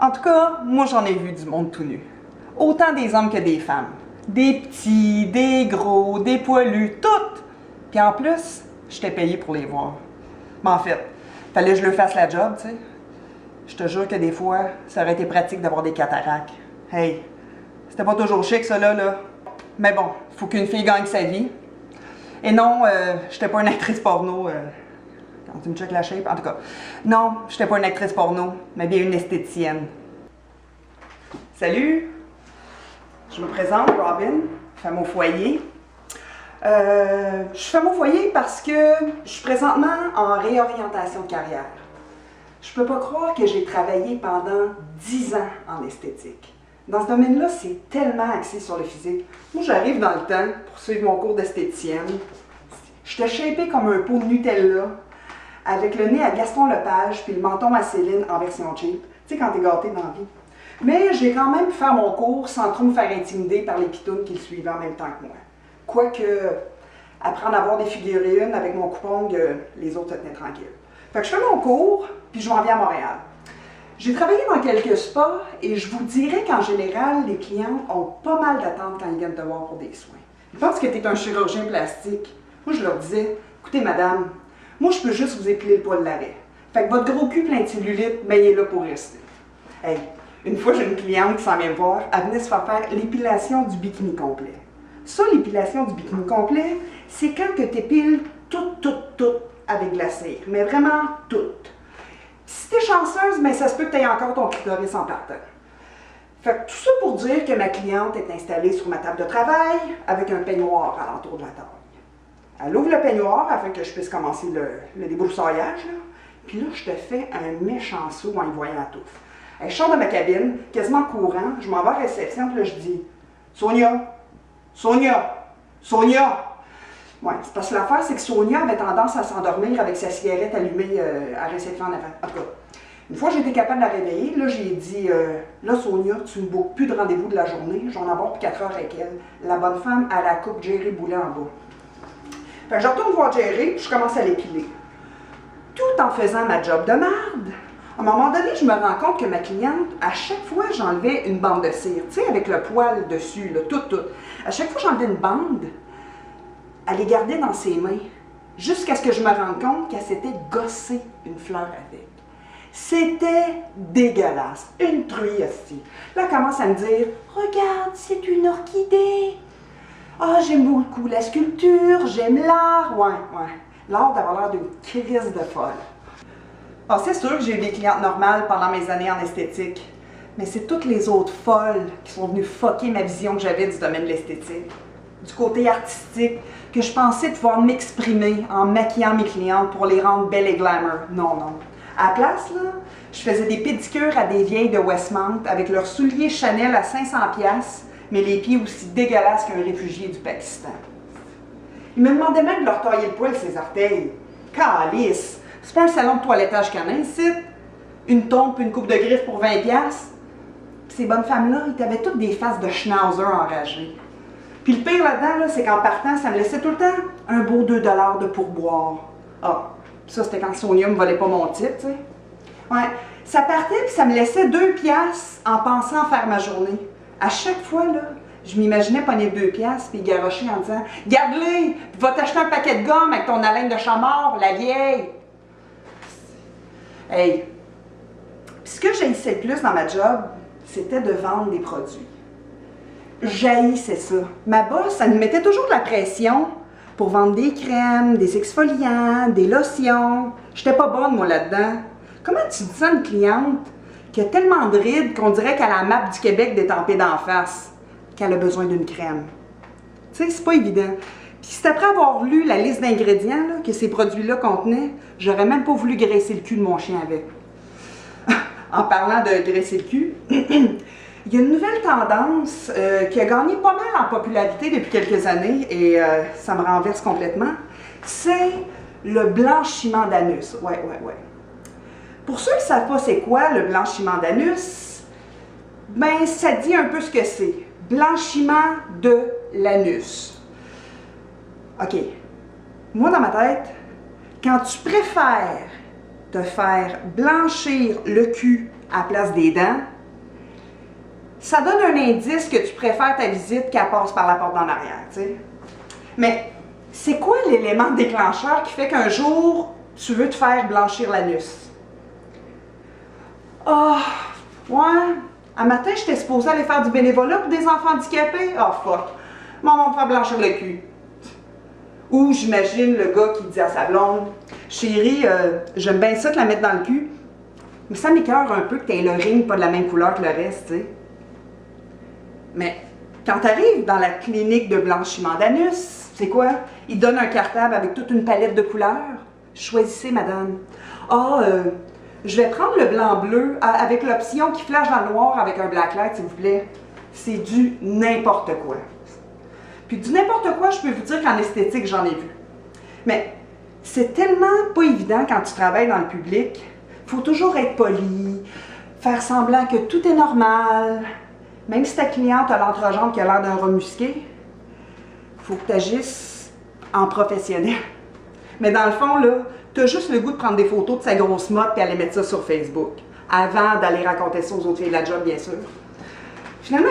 En tout cas, moi j'en ai vu du monde tout nu. Autant des hommes que des femmes. Des petits, des gros, des poilus, toutes! Puis en plus, j'étais payée pour les voir. Mais en fait, fallait que je le fasse la job, tu sais. Je te jure que des fois, ça aurait été pratique d'avoir des cataractes. Hey, c'était pas toujours chic ça là. Mais bon, faut qu'une fille gagne sa vie. Et non, j'étais pas une actrice porno. Quand tu me checkes la shape, en tout cas. Non, j'étais pas une actrice porno, mais bien une esthéticienne. Salut! Je me présente, Robin, femme au foyer. Je suis femme au foyer parce que je suis présentement en réorientation de carrière. Je peux pas croire que j'ai travaillé pendant 10 ans en esthétique. Dans ce domaine-là, c'est tellement axé sur le physique. Moi, j'arrive dans le temps pour suivre mon cours d'esthéticienne. J'étais shapée comme un pot de Nutella, avec le nez à Gaston Lepage puis le menton à Céline en version cheap. Tu sais, quand t'es gâté dans la vie. Mais j'ai quand même pu faire mon cours sans trop me faire intimider par les pitounes qui le suivaient en même temps que moi. Quoique, apprendre à avoir des figurines avec mon coupon, les autres se tenaient tranquilles. Fait que je fais mon cours, puis je m'en viens à Montréal. J'ai travaillé dans quelques spas et je vous dirais qu'en général, les clients ont pas mal d'attentes quand ils viennent te voir pour des soins. Ils pensent que tu es un chirurgien plastique. Moi, je leur disais, écoutez madame, moi je peux juste vous épiler le poil de l'arrêt. Fait que votre gros cul plein de cellulite, ben il est là pour rester. Hey, une fois j'ai une cliente qui s'en vient me voir, elle venait se faire l'épilation du bikini complet. Ça, l'épilation du bikini complet, c'est quand que tu épiles tout avec de la cire, mais vraiment toute. Si t'es chanceuse, mais ça se peut que tu aies encore ton clitoris en partant. Fait que tout ça pour dire que ma cliente est installée sur ma table de travail avec un peignoir à l'entour de la table. Elle ouvre le peignoir afin que je puisse commencer le débroussaillage. Puis là, je te fais un méchant saut en y voyant la touffe. Elle sort de ma cabine, quasiment courant, je m'en vais à la réception, puis là, je dis « Sonia! Sonia! Sonia! » Ouais, c'est parce que l'affaire, c'est que Sonia avait tendance à s'endormir avec sa cigarette allumée à la réception en avant. En tout cas, une fois j'ai été capable de la réveiller, là j'ai dit là Sonia, tu ne bookes plus de rendez-vous de la journée, j'en ai avoir pour 4 heures avec elle. La bonne femme à la coupe Jerry Boulet en bas. Fait que je retourne voir Jerry, puis je commence à l'épiler. Tout en faisant ma job de merde. À un moment donné, je me rends compte que ma cliente, à chaque fois, j'enlevais une bande de cire, tu sais, avec le poil dessus, là, tout. À chaque fois que j'enlevais une bande, elle les gardait dans ses mains, jusqu'à ce que je me rende compte qu'elle s'était gossée une fleur avec. C'était dégueulasse, une truie aussi. Là, elle commence à me dire « Regarde, c'est une orchidée. Ah, j'aime beaucoup la sculpture, j'aime l'art. » Ouais. L'art d'avoir l'air d'une crise de folle. Ah, c'est sûr que j'ai eu des clientes normales pendant mes années en esthétique, mais c'est toutes les autres folles qui sont venues fucker ma vision que j'avais du domaine de l'esthétique. Du côté artistique, que je pensais pouvoir m'exprimer en maquillant mes clientes pour les rendre belles et glamour. Non. À la place, là, je faisais des pédicures à des vieilles de Westmount avec leurs souliers Chanel à 500$, mais les pieds aussi dégueulasses qu'un réfugié du Pakistan. Ils me demandaient même de leur tailler le poil ses orteils. Calice! C'est pas un salon de toilettage canin, ici. Une tombe une coupe de griffes pour 20$. Puis ces bonnes femmes-là, ils avaient toutes des faces de schnauzer enragés. Puis le pire là-dedans, c'est qu'en partant, ça me laissait tout le temps un beau 2$ de pourboire. Ah, ça c'était quand Sonia me volait pas mon titre, tu sais. Ouais, ça partait puis ça me laissait 2$ en pensant faire ma journée. À chaque fois, là, je m'imaginais pogner 2$ puis garrocher en disant « Garde-les, va t'acheter un paquet de gomme avec ton haleine de chat mort, la vieille! » Hey! Puis ce que j'haïssais le plus dans ma job, c'était de vendre des produits. J'haïssais ça. Ma boss, elle nous mettait toujours de la pression pour vendre des crèmes, des exfoliants, des lotions. J'étais pas bonne, moi, là-dedans. Comment tu dis ça à une cliente qui a tellement de rides qu'on dirait qu'elle a la map du Québec détampée d'en face, qu'elle a besoin d'une crème? Tu sais, c'est pas évident. Puis c'est après avoir lu la liste d'ingrédients que ces produits-là contenaient, j'aurais même pas voulu graisser le cul de mon chien avec. En parlant de graisser le cul, il y a une nouvelle tendance qui a gagné pas mal en popularité depuis quelques années et ça me renverse complètement. C'est le blanchiment d'anus. Ouais. Pour ceux qui ne savent pas c'est quoi le blanchiment d'anus, ben ça dit un peu ce que c'est. Blanchiment de l'anus. OK. Moi, dans ma tête, quand tu préfères te faire blanchir le cul à la place des dents, ça donne un indice que tu préfères ta visite qu'elle passe par la porte d'en arrière, tu sais. Mais c'est quoi l'élément déclencheur qui fait qu'un jour, tu veux te faire blanchir l'anus? Ah, ouais, un matin, j'étais supposée aller faire du bénévolat pour des enfants handicapés. Ah, fuck, maman va me faire blanchir le cul. Ou j'imagine le gars qui dit à sa blonde, chérie, j'aime bien ça te la mettre dans le cul, mais ça m'écoeure un peu que t'aies le ring pas de la même couleur que le reste, tu sais. Mais quand t'arrives dans la clinique de blanchiment d'anus, c'est quoi? Ils donnent un cartable avec toute une palette de couleurs. Choisissez, madame. Ah, je vais prendre le blanc-bleu avec l'option qui flash dans le noir avec un blacklight, s'il vous plaît. C'est du n'importe quoi. Puis du n'importe quoi, je peux vous dire qu'en esthétique, j'en ai vu. Mais c'est tellement pas évident quand tu travailles dans le public. Faut toujours être poli, faire semblant que tout est normal. Même si ta cliente a l'entrejambe qui a l'air d'un rat musqué, faut que tu agisses en professionnel. Mais dans le fond, là, t'as juste le goût de prendre des photos de sa grosse motte et aller mettre ça sur Facebook. Avant d'aller raconter ça aux autres filles de la job, bien sûr. Finalement,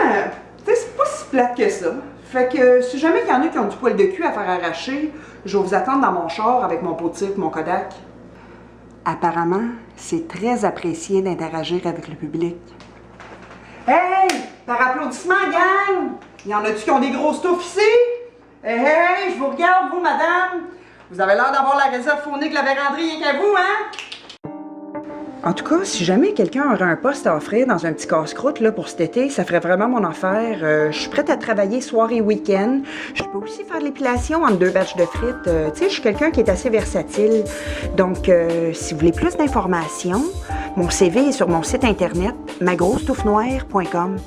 tu sais, c'est pas si plate que ça. Fait que si jamais il y en a qui ont du poil de cul à faire arracher, je vais vous attendre dans mon char avec mon potif, mon Kodak. Apparemment, c'est très apprécié d'interagir avec le public. Hey! Par applaudissement, gang! Y en a-tu qui ont des gros stuffs ici? Hey, je vous regarde, vous, madame! Vous avez l'air d'avoir la réserve phonique de la véranderie rien qu'à vous, hein? En tout cas, si jamais quelqu'un aurait un poste à offrir dans un petit casse-croûte là, pour cet été, ça ferait vraiment mon affaire. Je suis prête à travailler soir et week-end. Je peux aussi faire de l'épilation entre 2 batchs de frites. Tu sais, je suis quelqu'un qui est assez versatile. Donc, si vous voulez plus d'informations, mon CV est sur mon site internet magrosstouffnoire.com.